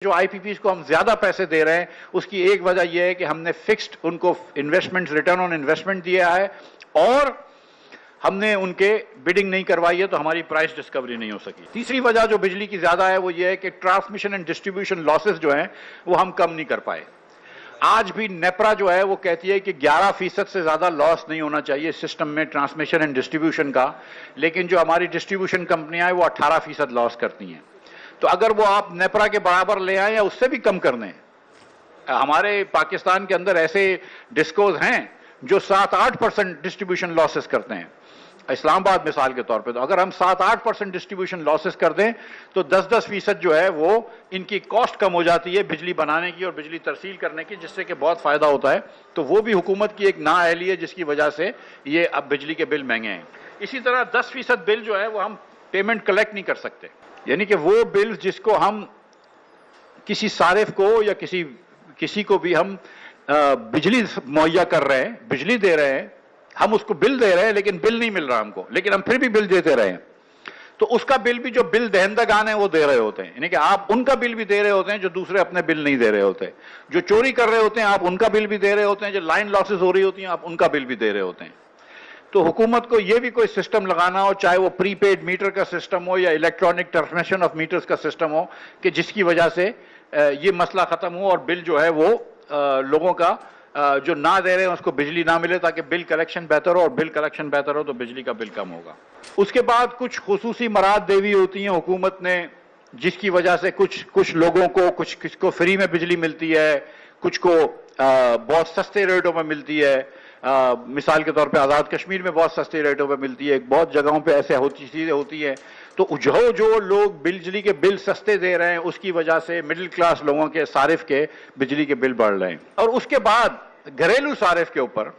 जो आईपीपीज को हम ज्यादा पैसे दे रहे हैं उसकी एक वजह यह है कि हमने फिक्स्ड उनको इन्वेस्टमेंट रिटर्न ऑन इन्वेस्टमेंट दिया है और हमने उनके बिडिंग नहीं करवाई है, तो हमारी प्राइस डिस्कवरी नहीं हो सकी। तीसरी वजह जो बिजली की ज्यादा है वो ये है कि ट्रांसमिशन एंड डिस्ट्रीब्यूशन लॉसेस जो हैं वो हम कम नहीं कर पाए। आज भी नेपरा जो है वो कहती है कि 11% से ज्यादा लॉस नहीं होना चाहिए सिस्टम में ट्रांसमिशन एंड डिस्ट्रीब्यूशन का, लेकिन जो हमारी डिस्ट्रीब्यूशन कंपनियां हैं वो 18% लॉस करती हैं। तो अगर वो आप नेपरा के बराबर ले आए या उससे भी कम कर दें, हमारे पाकिस्तान के अंदर ऐसे डिस्कोज हैं जो 7-8% डिस्ट्रीब्यूशन लॉसेस करते हैं। इस्लामाबाद मिसाल के तौर पे, तो अगर हम 7-8% डिस्ट्रीब्यूशन लॉसेस कर दें तो 10-10% जो है वो इनकी कॉस्ट कम हो जाती है बिजली बनाने की और बिजली तरसील करने की, जिससे कि बहुत फायदा होता है। तो वो भी हुकूमत की एक नाअहली है जिसकी वजह से ये अब बिजली के बिल महंगे हैं। इसी तरह 10% बिल जो है वो हम पेमेंट कलेक्ट नहीं कर सकते, यानी कि वो बिल जिसको हम किसी सारिफ को या किसी को भी हम बिजली मुहैया कर रहे हैं, बिजली दे रहे हैं, हम उसको बिल दे रहे हैं लेकिन बिल नहीं मिल रहा हमको, लेकिन हम फिर भी बिल देते रहे हैं, तो उसका बिल भी जो बिल दहंदगान है वो दे रहे होते हैं। यानी कि आप उनका बिल भी दे रहे होते हैं जो दूसरे अपने बिल नहीं दे रहे होते। जो चोरी कर रहे होते हैं आप उनका बिल भी दे रहे होते हैं, जो लाइन लॉसेस हो रही होती हैं आप उनका बिल भी दे रहे होते हैं। तो हुकूमत को यह भी कोई सिस्टम लगाना हो, चाहे वो प्रीपेड मीटर का सिस्टम हो या इलेक्ट्रॉनिक ट्रांसमिशन ऑफ मीटर्स का सिस्टम हो, कि जिसकी वजह से ये मसला खत्म हो और बिल जो है वो लोगों का जो ना दे रहे हैं उसको बिजली ना मिले, ताकि बिल कलेक्शन बेहतर हो, और बिल कलेक्शन बेहतर हो तो बिजली का बिल कम होगा। उसके बाद कुछ खुसूसी मराद देवी होती हैं हुकूमत ने, जिसकी वजह से कुछ लोगों को कुछ को फ्री में बिजली मिलती है, कुछ को बहुत सस्ते रेटों में मिलती है। मिसाल के तौर पे आज़ाद कश्मीर में बहुत सस्ते रेटों पे मिलती है, बहुत जगहों पे ऐसे चीज़ें होती है। तो जो लोग बिजली के बिल सस्ते दे रहे हैं उसकी वजह से मिडिल क्लास लोगों के सारिफ के बिजली के बिल बढ़ रहे हैं। और उसके बाद घरेलू सारिफ के ऊपर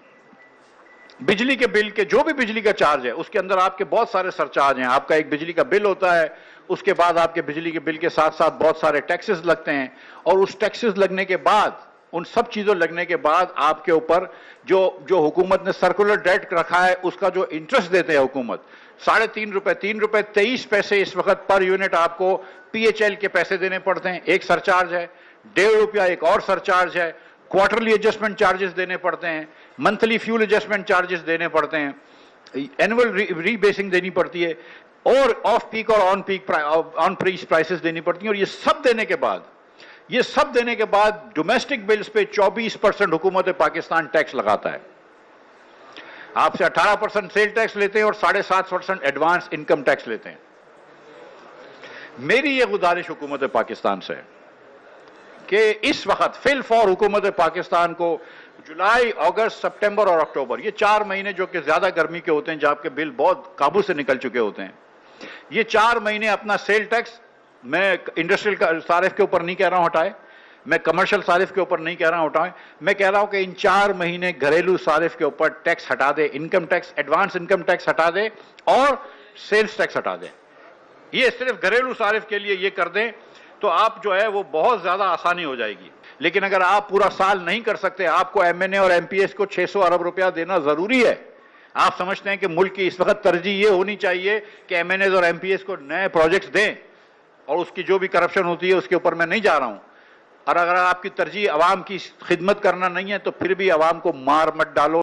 बिजली के बिल के जो भी बिजली का चार्ज है उसके अंदर आपके बहुत सारे सरचार्ज हैं। आपका एक बिजली का बिल होता है, उसके बाद आपके बिजली के बिल के साथ साथ बहुत सारे टैक्सेस लगते हैं, और उस टैक्सेस लगने के बाद, उन सब चीजों लगने के बाद आपके ऊपर जो हुकूमत ने सर्कुलर डेट रखा है उसका जो इंटरेस्ट देते हैं हुकूमत, 3.5 रुपए इस वक्त पर यूनिट आपको पीएचएल के पैसे देने पड़ते हैं, एक सरचार्ज है। 1.5 रुपया एक और सरचार्ज है। क्वार्टरली एडजस्टमेंट चार्जेस देने पड़ते हैं, मंथली फ्यूल एडजस्टमेंट चार्जेस देने पड़ते हैं, एनुअल रीबेसिंग देनी पड़ती है, और ऑफ पीक और ऑन पीक प्राइसेस देनी पड़ती हैं। और ये सब देने के बाद डोमेस्टिक बिल्स पे 24% हुकूमत पाकिस्तान टैक्स लगाता है। आपसे 18% सेल टैक्स लेते हैं और 7.5% एडवांस इनकम टैक्स लेते हैं। मेरी ये गुजारिश हुकूमत पाकिस्तान से है कि इस वक्त फिल फॉर हुकूमत पाकिस्तान को जुलाई, अगस्त, सितंबर और अक्टूबर, ये 4 महीने जो कि ज्यादा गर्मी के होते हैं, जब आपके बिल बहुत काबू से निकल चुके होते हैं, ये 4 महीने अपना सेल टैक्स, मैं इंडस्ट्रियल सारिफ के ऊपर नहीं कह रहा हूं हटाए, मैं कमर्शियल सारिफ के ऊपर नहीं कह रहा हूं हटाए, मैं कह रहा हूं कि इन 4 महीने घरेलू सारिफ के ऊपर टैक्स हटा दे, income tax, advance income tax हटा दे और सेल्स टैक्स हटा दे। ये सिर्फ घरेलू सारिफ के लिए ये कर दें तो आप जो है वो बहुत ज्यादा आसानी हो जाएगी। लेकिन अगर आप पूरा साल नहीं कर सकते, आपको एमएनए और एमपीएस को 600 अरब रुपया देना जरूरी है। आप समझते हैं कि मुल्क की इस वक्त तरजीह ये होनी चाहिए कि एमएनए और एमपीएस को नए प्रोजेक्ट्स दें, और उसकी जो भी करप्शन होती है उसके ऊपर मैं नहीं जा रहा हूं। और अगर आपकी तरजीह अवाम की खिदमत करना नहीं है तो फिर भी अवाम को मार मत डालो।